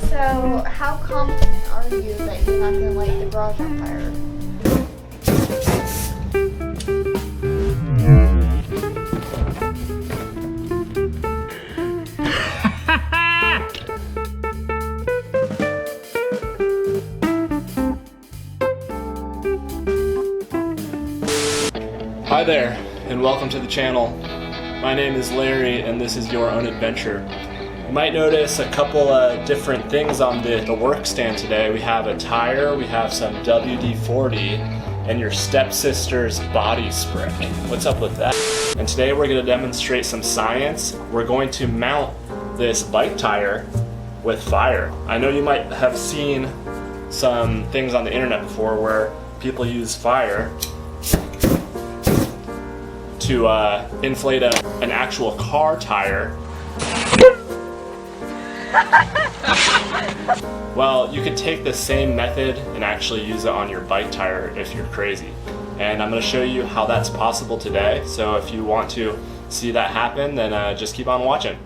So, how confident are you that you're not going to light the garage on fire? Hi there, and welcome to the channel. My name is Larry, and this is Your Own Adventure. You might notice a couple of different things on the work stand today. We have a tire, we have some WD-40, and your stepsister's body spray. What's up with that? And today we're going to demonstrate some science. We're going to mount this bike tire with fire. I know you might have seen some things on the internet before where people use fire to inflate an actual car tire. Well, you could take the same method and actually use it on your bike tire if you're crazy. And I'm going to show you how that's possible today. So if you want to see that happen, then just keep on watching.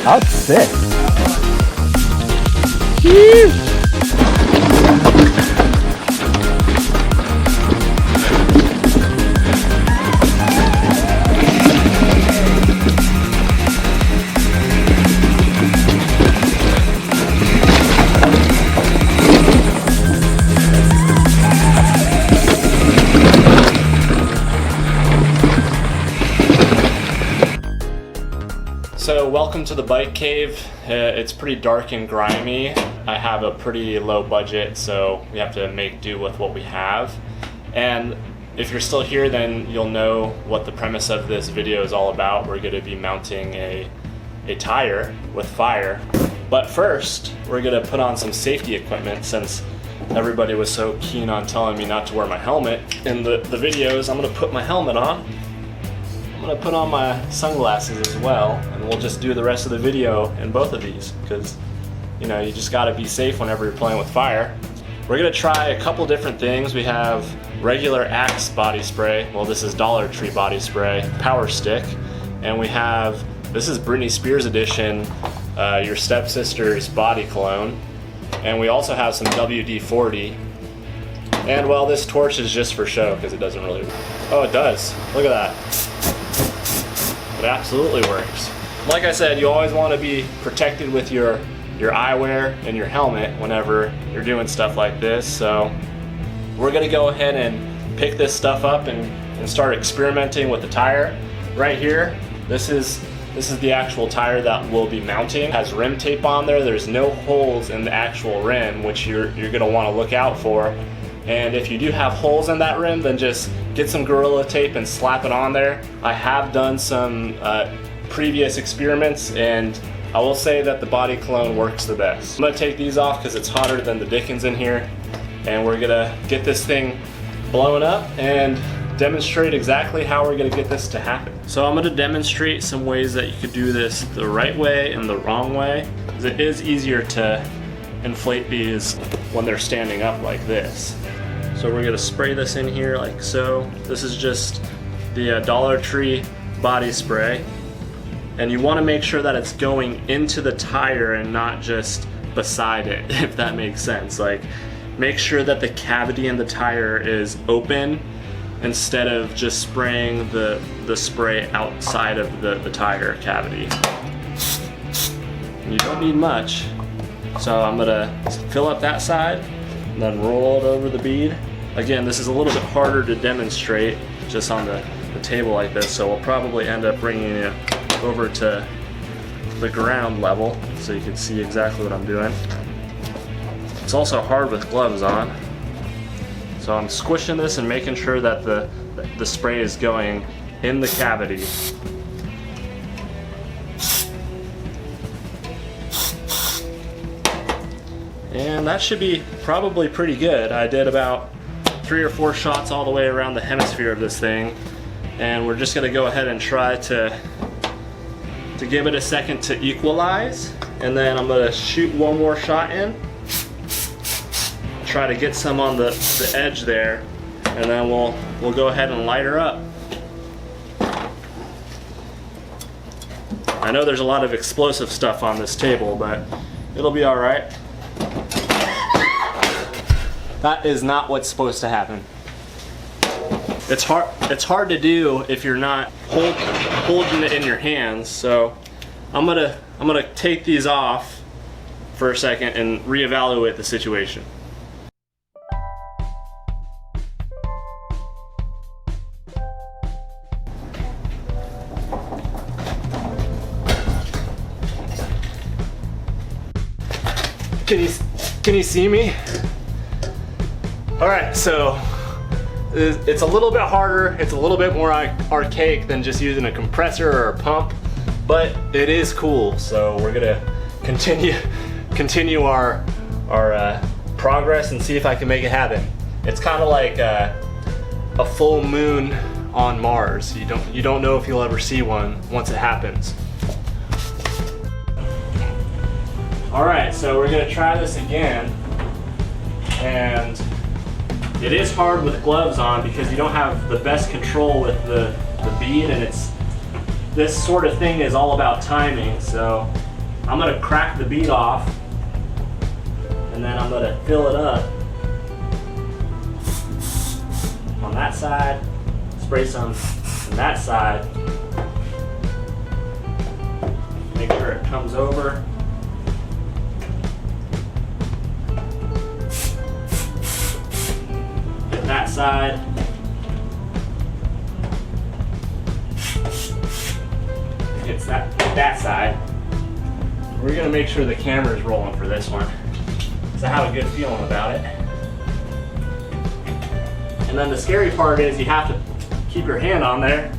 That's sick. So welcome to the bike cave. It's pretty dark and grimy. I have a pretty low budget, so we have to make do with what we have. And if you're still here, then you'll know what the premise of this video is all about. We're going to be mounting a tire with fire. But first, we're going to put on some safety equipment since everybody was so keen on telling me not to wear my helmet. In the videos, I'm going to put my helmet on. I'm going to put on my sunglasses as well, and we'll just do the rest of the video in both of these because, you know, you just got to be safe whenever you're playing with fire. We're going to try a couple different things. We have regular Axe body spray. Well, this is Dollar Tree body spray, Power Stick. And we have, this is Britney Spears edition, your stepsister's body cologne. And we also have some WD-40. And well, this torch is just for show because it doesn't really work. Oh, it does. Look at that. It absolutely works. Like I said, you always want to be protected with your eyewear and your helmet whenever you're doing stuff like this. So we're going to go ahead and pick this stuff up and start experimenting with the tire. Right here, this is the actual tire that we'll be mounting. It has rim tape on there. There's no holes in the actual rim, which you're going to want to look out for. And if you do have holes in that rim, then just get some Gorilla Tape and slap it on there. I have done some previous experiments, and I will say that the body cologne works the best. I'm gonna take these off because it's hotter than the dickens in here, and we're gonna get this thing blown up and demonstrate exactly how we're gonna get this to happen. So I'm gonna demonstrate some ways that you could do this the right way and the wrong way, because it is easier to inflate these when they're standing up like this. So we're gonna spray this in here like so. This is just the Dollar Tree body spray. And you wanna make sure that it's going into the tire and not just beside it, if that makes sense. Like, make sure that the cavity in the tire is open instead of just spraying the spray outside of the tire cavity. And you don't need much. So I'm gonna fill up that side and then roll it over the bead. Again, this is a little bit harder to demonstrate just on the table like this, so we'll probably end up bringing it over to the ground level so you can see exactly what I'm doing. It's also hard with gloves on. So I'm squishing this and making sure that the spray is going in the cavity. And that should be probably pretty good. I did about 3 or 4 shots all the way around the hemisphere of this thing. And we're just gonna go ahead and try to give it a second to equalize. And then I'm gonna shoot one more shot in. Try to get some on the edge there. And then we'll go ahead and light her up. I know there's a lot of explosive stuff on this table, but it'll be all right. That is not what's supposed to happen. It's hard to do if you're not holding it in your hands. So I'm gonna take these off for a second and reevaluate the situation. Can you see me? All right, so it's a little bit harder. It's a little bit more archaic than just using a compressor or a pump, but it is cool. So we're gonna continue our progress and see if I can make it happen. It's kind of like a full moon on Mars. You don't know if you'll ever see one once it happens. All right, so we're gonna try this again, and it is hard with gloves on because you don't have the best control with the bead, and this sort of thing is all about timing. So I'm gonna crack the bead off, and then I'm gonna fill it up on that side, spray some on that side, make sure it comes over. That side. Hits that side. We're gonna make sure the camera's rolling for this one, because I have a good feeling about it. And then the scary part is you have to keep your hand on there.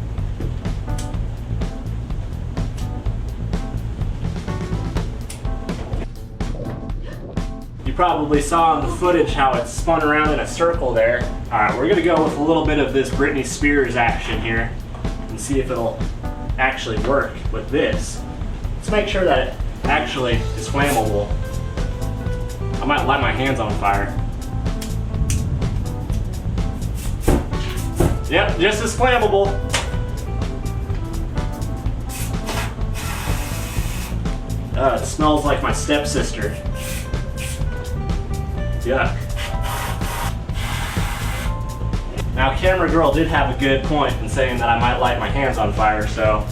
You probably saw in the footage how it spun around in a circle there. All right, we're gonna go with a little bit of this Britney Spears action here and see if it'll actually work with this. Let's make sure that it actually is flammable. I might light my hands on fire. Yep, just as flammable. It smells like my stepsister. Yuck. Now, camera girl did have a good point in saying that I might light my hands on fire, so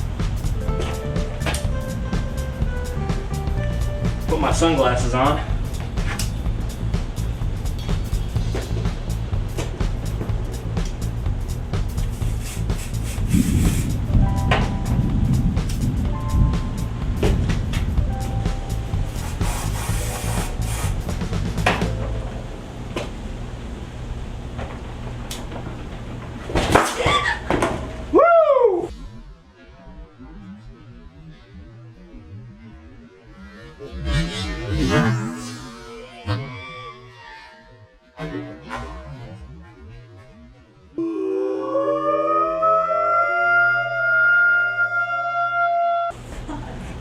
put my sunglasses on.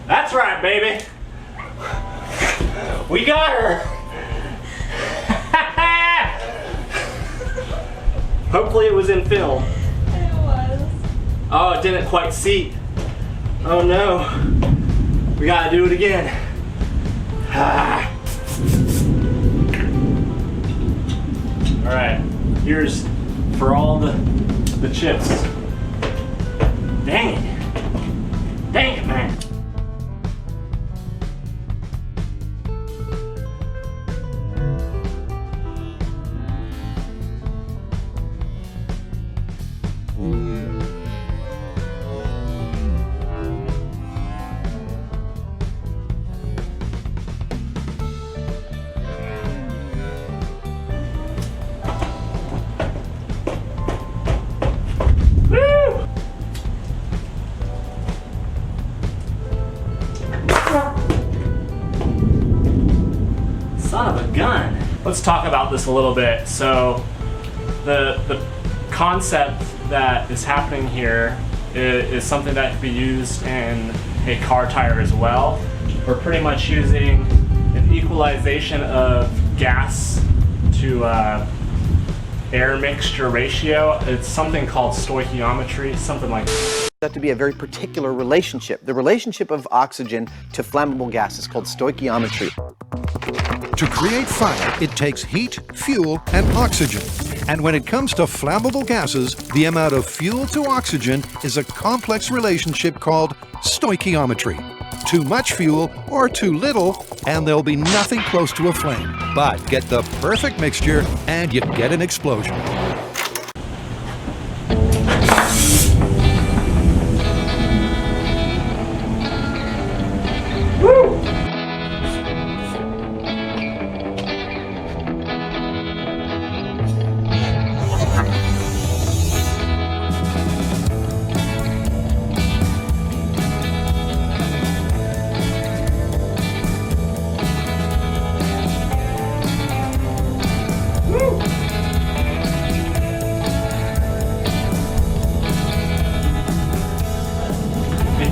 That's right, baby. We got her. Hopefully it was in film. It was. Oh, it didn't quite seat. Oh no. We gotta do it again. All right, here's for all the chips. Dang it. Dang it, man. Son of a gun. Let's talk about this a little bit. So the concept that is happening here is something that can be used in a car tire as well. We're pretty much using an equalization of gas to air mixture ratio. It's something called stoichiometry, something like that. To be a very particular relationship. The relationship of oxygen to flammable gas is called stoichiometry. To create fire, it takes heat, fuel, and oxygen. And when it comes to flammable gases, the amount of fuel to oxygen is a complex relationship called stoichiometry. Too much fuel or too little, and there'll be nothing close to a flame. But get the perfect mixture, and you get an explosion.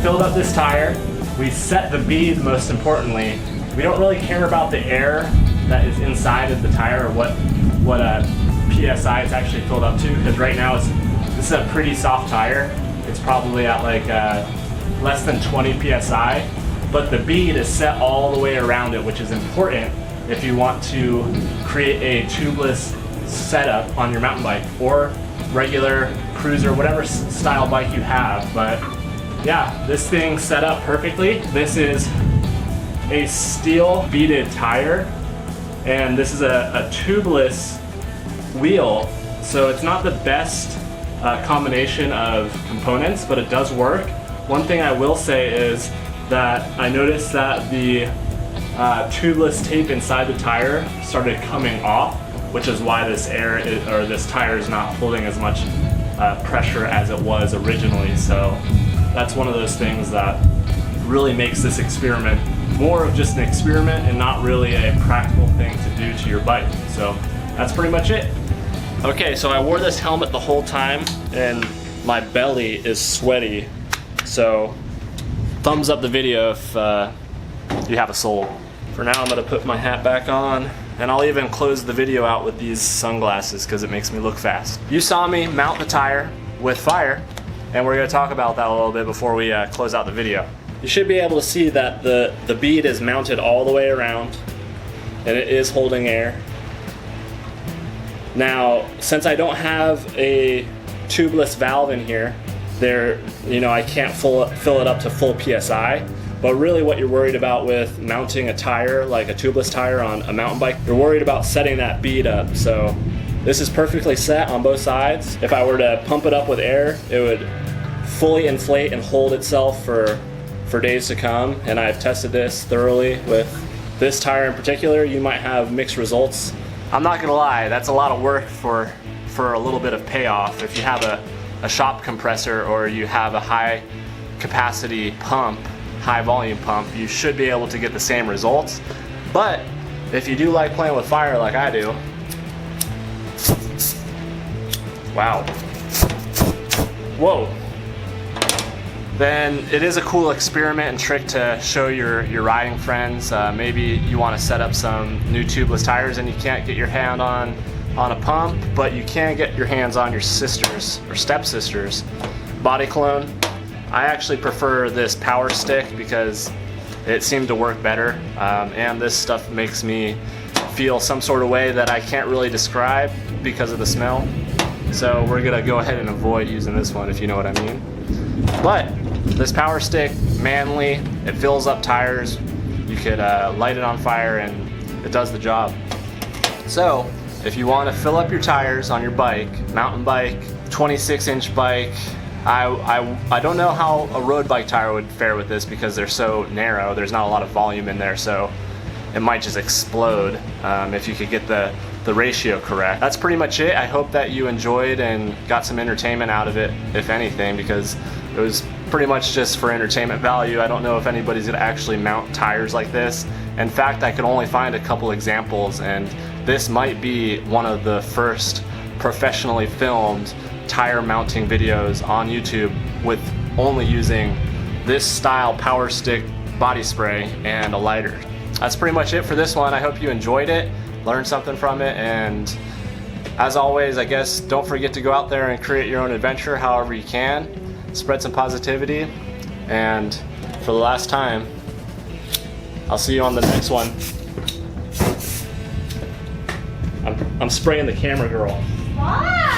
Filled up this tire. We set the bead, most importantly. We don't really care about the air that is inside of the tire or what PSI it's actually filled up to, because right now this is a pretty soft tire. It's probably at like less than 20 PSI, but the bead is set all the way around it, which is important if you want to create a tubeless setup on your mountain bike or regular cruiser, whatever style bike you have. But yeah, this thing set up perfectly. This is a steel beaded tire, and this is a tubeless wheel, so it's not the best combination of components, but it does work. One thing I will say is that I noticed that the tubeless tape inside the tire started coming off, which is why this tire is not holding as much pressure as it was originally. So that's one of those things that really makes this experiment more of just an experiment and not really a practical thing to do to your bike. So that's pretty much it. Okay, so I wore this helmet the whole time and my belly is sweaty. So thumbs up the video if you have a soul. For now, I'm gonna put my hat back on, and I'll even close the video out with these sunglasses because it makes me look fast. You saw me mount the tire with fire, and we're going to talk about that a little bit before we close out the video. You should be able to see that the bead is mounted all the way around, and it is holding air. Now, since I don't have a tubeless valve in here, I can't fill it up to full PSI. But really what you're worried about with mounting a tire, like a tubeless tire on a mountain bike, you're worried about setting that bead up. So this is perfectly set on both sides. If I were to pump it up with air, it would fully inflate and hold itself for days to come. And I've tested this thoroughly with this tire in particular. You might have mixed results. I'm not gonna lie, that's a lot of work for a little bit of payoff. If you have a shop compressor or you have a high capacity pump, high volume pump, you should be able to get the same results. But if you do like playing with fire like I do, wow, whoa, then it is a cool experiment and trick to show your riding friends. Maybe you want to set up some new tubeless tires and you can't get your hand on a pump, but you can get your hands on your sister's or stepsister's body cologne. I actually prefer this power stick because it seemed to work better, and this stuff makes me feel some sort of way that I can't really describe because of the smell. So we're gonna go ahead and avoid using this one, if you know what I mean. But this power stick, manly, it fills up tires. You could light it on fire and it does the job. So if you want to fill up your tires on your bike, mountain bike, 26-inch bike, I don't know how a road bike tire would fare with this because they're so narrow. There's not a lot of volume in there, so it might just explode if you could get the ratio correct. That's pretty much it. I hope that you enjoyed and got some entertainment out of it, if anything, because it was pretty much just for entertainment value. I don't know if anybody's gonna actually mount tires like this. In fact, I could only find a couple examples, and this might be one of the first professionally filmed tire mounting videos on YouTube with only using this style power stick body spray and a lighter. That's pretty much it for this one. I hope you enjoyed it, learned something from it, and as always, I guess don't forget to go out there and create your own adventure however you can. Spread some positivity, and for the last time, I'll see you on the next one. I'm spraying the camera girl. Why?